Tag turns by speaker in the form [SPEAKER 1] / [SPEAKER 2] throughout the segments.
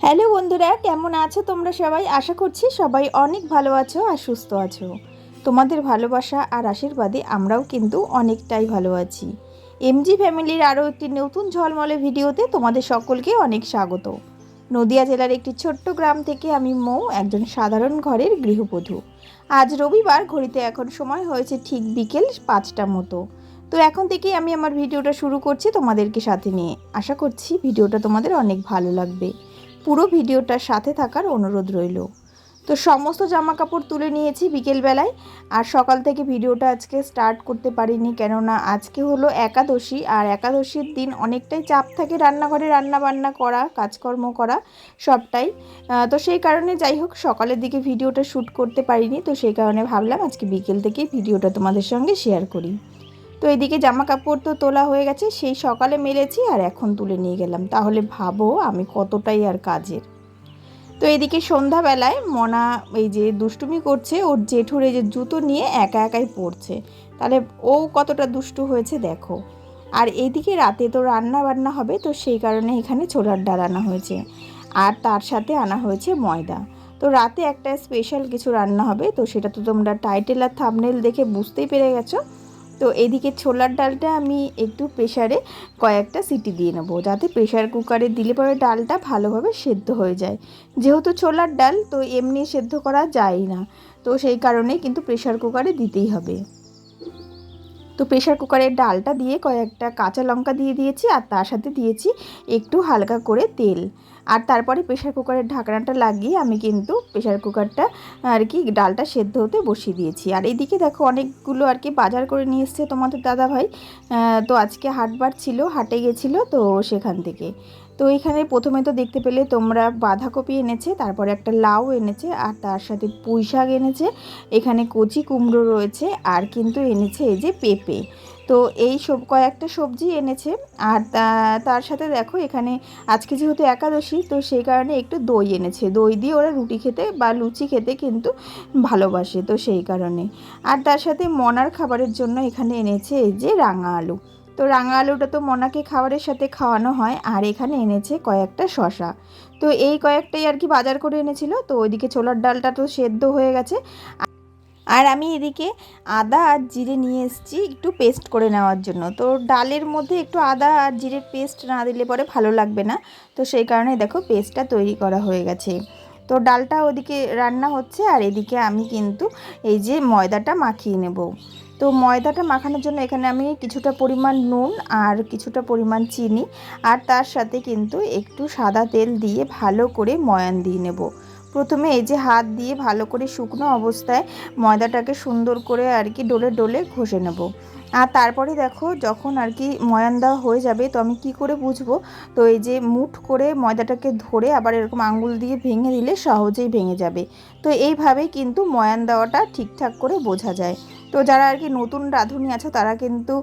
[SPEAKER 1] Hello বন্ধুরা, কেমন আছো তোমরা সবাই? আশা করছি সবাই অনেক ভালো আছো আর সুস্থ আছো। তোমাদের ভালোবাসা আর আশীর্বাদে আমরাও কিন্তু অনেকটাই ভালো আছি। এমজি ফ্যামিলির আরও একটি নতুন ঝলমলে ভিডিওতে তোমাদের সকলকে অনেক স্বাগত। নদিয়া জেলার একটি ছোট্ট গ্রাম থেকে আমি মৌ, একজন সাধারণ ঘরের গৃহবধূ। আজ রবিবার, ঘড়িতে এখন সময় হয়েছে ঠিক বিকেল 5টার মতো। তো এখন থেকেই আমি আমার ভিডিওটা শুরু করছি তোমাদেরকে সাথে নিয়ে। আশা করছি ভিডিওটা তোমাদের অনেক ভালো লাগবে। পুরো ভিডিওটার সাথে থাকার অনুরোধ রইল। তো সমস্ত জামা কাপড় তুলে নিয়েছি বিকেলবেলায়। আর সকাল থেকে ভিডিওটা আজকে স্টার্ট করতে পারিনি, কেননা আজকে হলো একাদশী। আর একাদশীর দিন অনেকটাই চাপ থাকে রান্নাঘরে, রান্না বান্না করা, কাজকর্ম করা সবটাই। তো সেই কারণে যাই হোক, সকালের দিকে ভিডিওটা শ্যুট করতে পারিনি। তো সেই কারণে ভাবলাম আজকে বিকেল থেকেই ভিডিওটা তোমাদের সঙ্গে শেয়ার করি। তো এদিকে জামা কাপড় তো তোলা হয়ে গেছে, সেই সকালে মেলেছি আর এখন তুলে নিয়ে গেলাম। তাহলে ভাবো আমি কতটাই আর কাজের। তো এদিকে সন্ধ্যাবেলায় মনা এই যে দুষ্টুমি করছে, ওর জেঠুর এই যে জুতো নিয়ে একা একাই পড়ছে। তাহলে ও কতটা দুষ্টু হয়েছে দেখো। আর এইদিকে রাতে তো রান্না বান্না হবে, তো সেই কারণে এখানে ছোলার ডাল আনা হয়েছে আর তার সাথে আনা হয়েছে ময়দা। তো রাতে একটা স্পেশাল কিছু রান্না হবে, তো সেটা তো তোমরা টাইটেল আর থাম্বনেল দেখে বুঝতেই পেরে গেছো। তো এদিকে ছোলার ডালটা আমি একটু প্রেশারে কয়েকটা সিটি দিয়ে নেব, যাতে প্রেশার কুকারে দিলে পরে ডালটা ভালোভাবে সেদ্ধ হয়ে যায়। যেহেতু ছোলার ডাল, তো এমনি সেদ্ধ করা যায় না, তো সেই কারণেই কিন্তু প্রেশার কুকারে দিতেই হবে। তো প্রেশার কুকারের ডালটা দিয়ে কয়েকটা কাঁচা লঙ্কা দিয়ে দিয়েছি আর তার সাথে দিয়েছি একটু হালকা করে তেল। আর তারপরে প্রেশার কুকারের ঢাকনাটা লাগিয়ে আমি কিন্তু প্রেশার কুকারটা আর কি ডালটা সেদ্ধ হতে বসিয়ে দিয়েছি। আর এইদিকে দেখো অনেকগুলো আর কি বাজার করে নিয়ে এসছে তোমাদের দাদাভাই। তো আজকে হাটবার ছিল, হাটে গেছিলো তো সেখান থেকে। তো এখানে প্রথমে তো দেখতে পেলে তোমরা বাঁধাকপি এনেছে, তারপরে একটা লাউ এনেছে আর তার সাথে পুঁই শাক এনেছে, এখানে কচি কুমড়ো রয়েছে আর কিন্তু এনেছে এই যে পেঁপে। তো এই সব কয়েকটা সবজি এনেছে। আর তার সাথে দেখো এখানে আজকে যেহেতু একাদশী, তো সেই কারণে একটু দই এনেছে। দই দিয়ে ওরা রুটি খেতে বা লুচি খেতে কিন্তু ভালোবাসে, তো সেই কারণে। আর তার সাথে মনার খাবারের জন্য এখানে এনেছে এই যে রাঙা আলু। তো রাঙা আলুটা তো মনাকে খাবারের সাথে খাওয়ানো হয়। আর এখানে এনেছে কয়েকটা শশা। তো এই কয়েকটাই আর কি বাজার করে এনেছিল। তো ওইদিকে ছোলার ডালটা তো সেদ্ধ হয়ে গেছে। আর আমি এদিকে আদা আর জিরে নিয়ে এসেছি একটু পেস্ট করে নেওয়ার জন্য। তো ডালের মধ্যে একটু আদা আর জিরের পেস্ট না দিলে পরে ভালো লাগবে না, তো সেই কারণে দেখো পেস্টটা তৈরি করা হয়ে গেছে। তো ডালটা ওদিকে রান্না হচ্ছে আর এদিকে আমি কিন্তু এই যে ময়দাটা মাখিয়ে নেব। তো ময়দাটা মাখানোর জন্য এখানে আমি কিছুটা পরিমাণ নুন আর কিছুটা পরিমাণ চিনি আর তার সাথে কিন্তু একটু সাদা তেল দিয়ে ভালো করে ময়ান দিয়ে নেব। প্রথমে এই যে হাত দিয়ে ভালো করে শুকনো অবস্থায় ময়দাটাকে সুন্দর করে আর কি ডলে ডলে ঘষে নেব। আর তারপরে দেখো যখন আর কি ময়ান দেওয়া হয়ে যাবে, তো আমি কি করে বুঝবো? তো এই যে মুঠ করে ময়দাটাকে ধরে আবার এরকম আঙুল দিয়ে ভেঙে দিলে সহজেই ভেঙে যাবে। তো এইভাবেই কিন্তু ময়ান দেওয়াটা ঠিকঠাক করে বোঝা যায়। তো যারা আর কি নতুন রাঁধুনি আছো তারা কিন্তু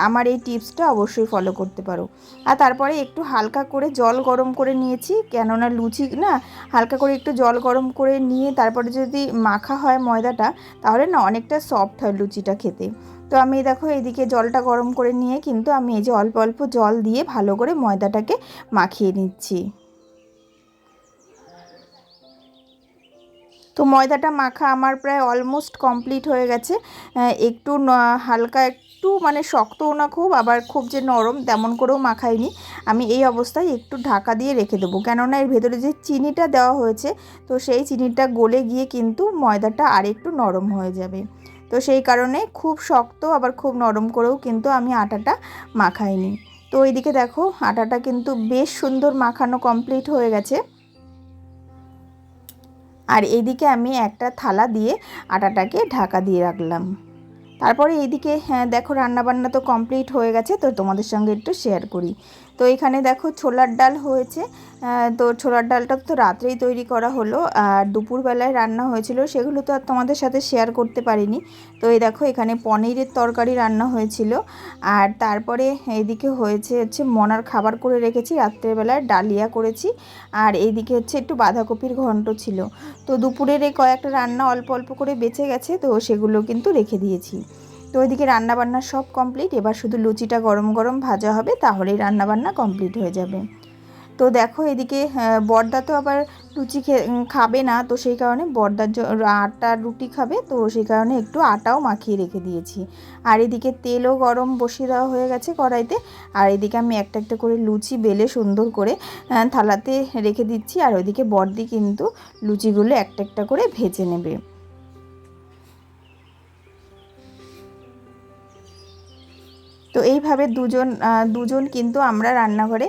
[SPEAKER 1] আমার এই টিপসটা অবশ্যই ফলো করতে পারো। আর তারপরে একটু হালকা করে জল গরম করে নিয়েছি, কেননা লুচি না, হালকা করে একটু জল গরম করে নিয়ে তারপরে যদি মাখা হয় ময়দাটা, তাহলে না অনেকটা সফট হয় লুচিটা খেতে। তো আমি দেখো এইদিকে জলটা গরম করে নিয়ে কিন্তু আমি এই যে অল্প অল্প জল দিয়ে ভালো করে ময়দাটাকে মাখিয়ে নিচ্ছি। তো ময়দাটা মাখা আমার প্রায় অলমোস্ট কমপ্লিট হয়ে গেছে। একটু হালকা একটু মানে শক্তও না খুব, আবার খুব যে নরম তেমন করেও মাখাইনি। আমি এই অবস্থায় একটু ঢাকা দিয়ে রেখে দেবো, কেননা এর ভেতরে যে চিনিটা দেওয়া হয়েছে, তো সেই চিনিটা গলে গিয়ে কিন্তু ময়দাটা আর একটু নরম হয়ে যাবে। তো সেই কারণে খুব শক্ত আবার খুব নরম করেও কিন্তু আমি আটাটা মাখাইনি। তো এইদিকে দেখো আটাটা কিন্তু বেশ সুন্দর মাখানো কমপ্লিট হয়ে গেছে। আর এইদিকে আমি একটা থালা দিয়ে আটাটাকে ঢাকা দিয়ে রাখলাম। তারপরে এইদিকে হ্যাঁ দেখো রান্নাবান্না তো কমপ্লিট হয়ে গেছে, তো তোমাদের সঙ্গে একটু শেয়ার করি। তো এখানে দেখো ছোলার ডাল হয়েছে। তো ছোলার ডালটা তো রাত্রেই তৈরি করা হলো, আর দুপুরবেলায় রান্না হয়েছিল সেগুলো তো আর তোমাদের সাথে শেয়ার করতে পারিনি। তো এই দেখো এখানে পনিরের তরকারি রান্না হয়েছিল। আর তারপরে এইদিকে হচ্ছে মনার খাবার করে রেখেছি, রাত্রেবেলায় ডালিয়া করেছি। আর এইদিকে হচ্ছে একটু বাঁধাকপির ঘন্ট ছিল। তো দুপুরের এই কয়েকটা রান্না অল্প অল্প করে বেঁচে গেছে, তো সেগুলো কিন্তু রেখে দিয়েছি। তো ওইদিকে রান্নাবান্না সব কমপ্লিট, এবার শুধু লুচিটা গরম গরম ভাজা হবে, তাহলেই রান্নাবান্না কমপ্লিট হয়ে যাবে। তো দেখো এদিকে বড়দা তো আবার লুচি খাবে না, তো সেই কারণে বড়দার আটার রুটি খাবে, তো সেই কারণে একটু আটাও মাখিয়ে রেখে দিয়েছি। আর এদিকে তেলও গরম বসিয়ে দেওয়া হয়ে গেছে কড়াইতে। আর এদিকে আমি একটা একটা করে লুচি বেলে সুন্দর করে থালাতে রেখে দিচ্ছি। আর ওইদিকে বড়দি কিন্তু লুচিগুলো একটা একটা করে ভেজে নেবে। তো এইভাবে দুজন কিন্তু আমরা রান্নাঘরে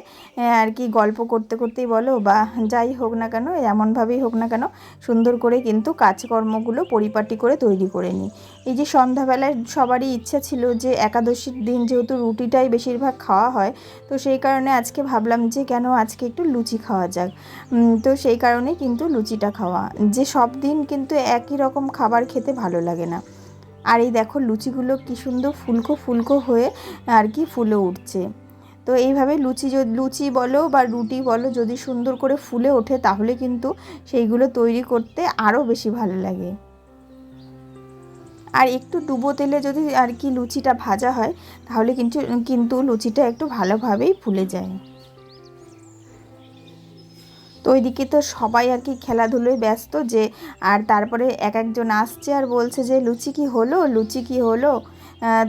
[SPEAKER 1] আর কি গল্প করতে করতেই বলো বা যাই হোক না কেন, এমনভাবেই হোক না কেন, সুন্দর করে কিন্তু কাজকর্মগুলো পরিপাটি করে তৈরি করে নিই। এই যে সন্ধ্যাবেলায় সবারই ইচ্ছা ছিল যে একাদশীর দিন যেহেতু রুটিটাই বেশিরভাগ খাওয়া হয়, তো সেই কারণে আজকে ভাবলাম যে কেন আজকে একটু লুচি খাওয়া যাক। তো সেই কারণেই কিন্তু লুচিটা খাওয়া, যে সব দিন কিন্তু একই রকম খাবার খেতে ভালো লাগে না। আর এই দেখো লুচিগুলো কি সুন্দর ফুলকো ফুলকো হয়ে আর কি ফুলে উঠছে। তো এইভাবে লুচি বলো বা রুটি বলো, যদি সুন্দর করে ফুলে ওঠে তাহলে কিন্তু সেইগুলো তৈরি করতে আরও বেশি ভালো লাগে। আর একটু ডুবো তেলে যদি আর কি লুচিটা ভাজা হয় তাহলে কিন্তু লুচিটা একটু ভালোভাবেই ফুলে যায়। তো ওইদিকে তো সবাই আর কি খেলাধুলোয় ব্যস্ত, যে আর তারপরে এক একজন আসছে আর বলছে যে লুচি কি হলো, লুচি কি হলো।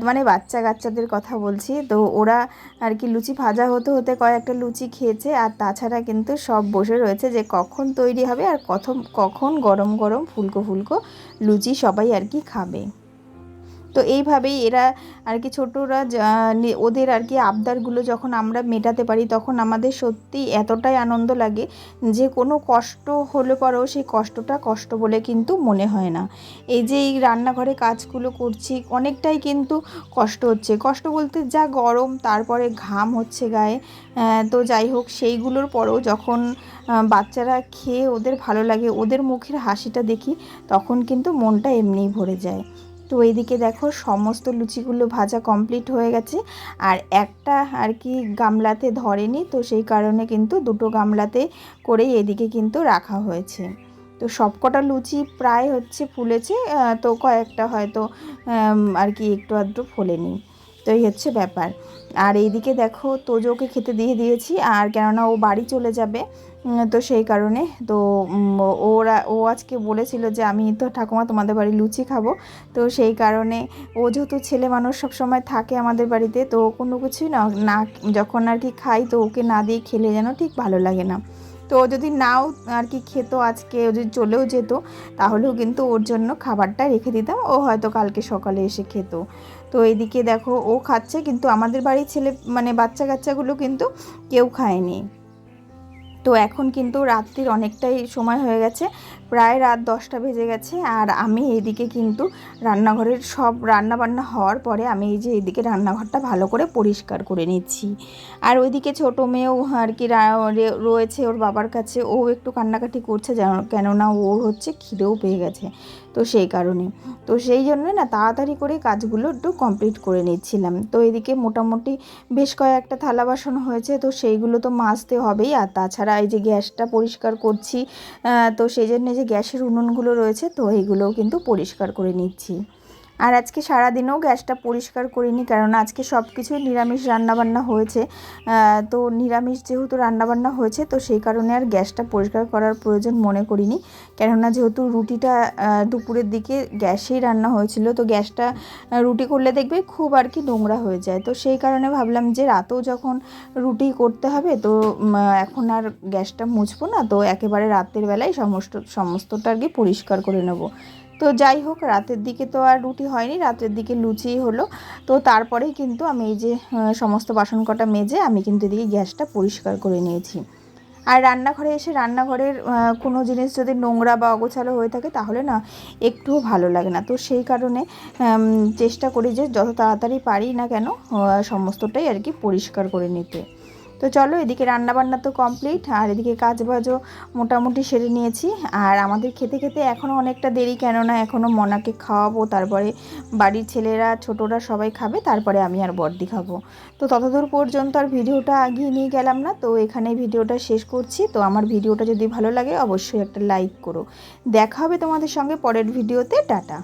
[SPEAKER 1] মানে বাচ্চা কাচ্চাদের কথা বলছি। তো ওরা আর কি লুচি ভাজা হতে হতে কয়েকটা লুচি খেয়েছে, আর তাছাড়া কিন্তু সব বসে রয়েছে যে কখন তৈরি হবে আর কখন গরম গরম ফুলকো ফুলকো লুচি সবাই আর কি খাবে। তো এইভাবেই এরা আর কি ছোটরা ওদের আর কি আবদারগুলো যখন আমরা মেটাতে পারি তখন আমাদের সত্যিই এতটাই আনন্দ লাগে যে কোনো কষ্ট হলে পরেও সেই কষ্টটা কষ্ট বলে কিন্তু মনে হয় না। এই যে এই রান্নাঘরে কাজগুলো করছি অনেকটাই কিন্তু কষ্ট হচ্ছে, কষ্ট বলতে যা গরম, তারপরে ঘাম হচ্ছে গায়ে। তো যাই হোক, সেইগুলোর পরেও যখন বাচ্চারা খেয়ে ওদের ভালো লাগে, ওদের মুখের হাসিটা দেখি, তখন কিন্তু মনটা এমনিই ভরে যায়। তো এইদিকে দেখো সমস্ত লুচিগুলো ভাজা কমপ্লিট হয়ে গেছে। আর একটা আর কি গামলাতে ধরেনি, তো সেই কারণে কিন্তু দুটো গামলাতে করেই এদিকে কিন্তু রাখা হয়েছে। তো সবকটা লুচি প্রায় হচ্ছে ফুলেছে, তো কয়েকটা হয়তো আর কি একটু আধটু ফোলেনি। তো এই হচ্ছে ব্যাপার। আর এইদিকে দেখো তোজোকে খেতে দিয়ে দিয়েছি, আর কেননা ও বাড়ি চলে যাবে, তো সেই কারণে তো ও আজকে বলেছিল যে আমি তো ঠাকুমা তোমাদের বাড়ি লুচি খাবো। তো সেই কারণে ও যেহেতু ছেলে মানুষ সব সময় থাকে আমাদের বাড়িতে, তো কোনো কিছুই না না যখন আর কি খাই তো ওকে না দিয়ে খেলে যেন ঠিক ভালো লাগে না। তো ও যদি নাও আর কি খেতো, আজকে ও যদি চলেও যেত তাহলেও কিন্তু ওর জন্য খাবারটা রেখে দিতাম, ও হয়তো কালকে সকালে এসে খেত। তো এইদিকে দেখো ও খাচ্ছে, কিন্তু আমাদের বাড়ির ছেলে মানে বাচ্চা কাচ্চাগুলো কিন্তু কেউ খায়নি। তো এখন কিন্তু রাত্রির অনেকটাই সময় হয়ে গেছে, প্রায় রাত 10টা বেজে গেছে। আর আমি এইদিকে কিন্তু রান্নাঘরের সব রান্নাবান্না হওয়ার পরে আমি এই যে এইদিকে রান্নাঘরটা ভালো করে পরিষ্কার করে নিচ্ছি। আর ওইদিকে ছোটো মেয়েও আর কি রয়েছে ওর বাবার কাছে, ও একটু কান্নাকাটি করছে কেননা ওর হচ্ছে খিদেও পেয়ে গেছে। তো সেই কারণে তো সেই জন্য না তাড়াতাড়ি করে কাজগুলো একটু কমপ্লিট করে নিচ্ছিলাম। তো এদিকে মোটামুটি বেশ কয়েকটা থালা বাসন হয়েছে, তো সেইগুলো তো মাজতে হবেই। আর তাছাড়া এই যে গ্যাসটা পরিষ্কার করছি, তো সেই জন্য যে গ্যাসের উনুনগুলো রয়েছে তো এইগুলোও কিন্তু পরিষ্কার করে নিচ্ছি। আর আজকে সারাদিনেও গ্যাসটা পরিষ্কার করিনি, কারণ আজকে সব কিছুই নিরামিষ রান্নাবান্না হয়েছে। তো নিরামিষ যেহেতু রান্নাবান্না হয়েছে তো সেই কারণে আর গ্যাসটা পরিষ্কার করার প্রয়োজন মনে করিনি, কেননা যেহেতু রুটিটা দুপুরের দিকে গ্যাসেই রান্না হয়েছিল, তো গ্যাসটা রুটি করলে দেখবে খুব আর কি নোংরা হয়ে যায়। তো সেই কারণে ভাবলাম যে রাতেও যখন রুটি করতে হবে তো এখন আর গ্যাসটা মুছবো না, তো একেবারে রাতের বেলায় সমস্তটা আর কি পরিষ্কার করে নেব। তো যাই হোক, রাতের দিকে তো আর রুটি হয়নি, রাতের দিকে লুচিই হলো। তো তারপরেই কিন্তু আমি এই যে সমস্ত বাসন কটা মেজে আমি কিন্তু এদিকে গ্যাসটা পরিষ্কার করে নিয়েছি। আর রান্নাঘরে এসে রান্নাঘরের কোনো জিনিস যদি নোংরা বা অগোছালো হয়ে থাকে তাহলে না একটুও ভালো লাগে না। তো সেই কারণে চেষ্টা করি যে যত তাড়াতাড়ি পারি না কেন সমস্তটাই আর কি পরিষ্কার করে নিতে। তো চলো, এদিকে রান্নাবান্না তো কমপ্লিট, আর এদিকে কাজবাজও মোটামুটি সেরে নিয়েছি। আর আমাদের খেতে খেতে এখনও অনেকটা দেরি, কেননা এখনও মনাকে খাওয়াবো, তারপরে বাড়ির ছেলেরা ছোটরা সবাই খাবে, তারপরে আমি আর বড়দি খাবো। তো ততদূর পর্যন্ত আর ভিডিওটা এগিয়ে নিয়ে গেলাম না, তো এখানে ভিডিওটা শেষ করছি। তো আমার ভিডিওটা যদি ভালো লাগে অবশ্যই একটা লাইক করো। দেখা হবে তোমাদের সঙ্গে পরের ভিডিওতে। টাটা।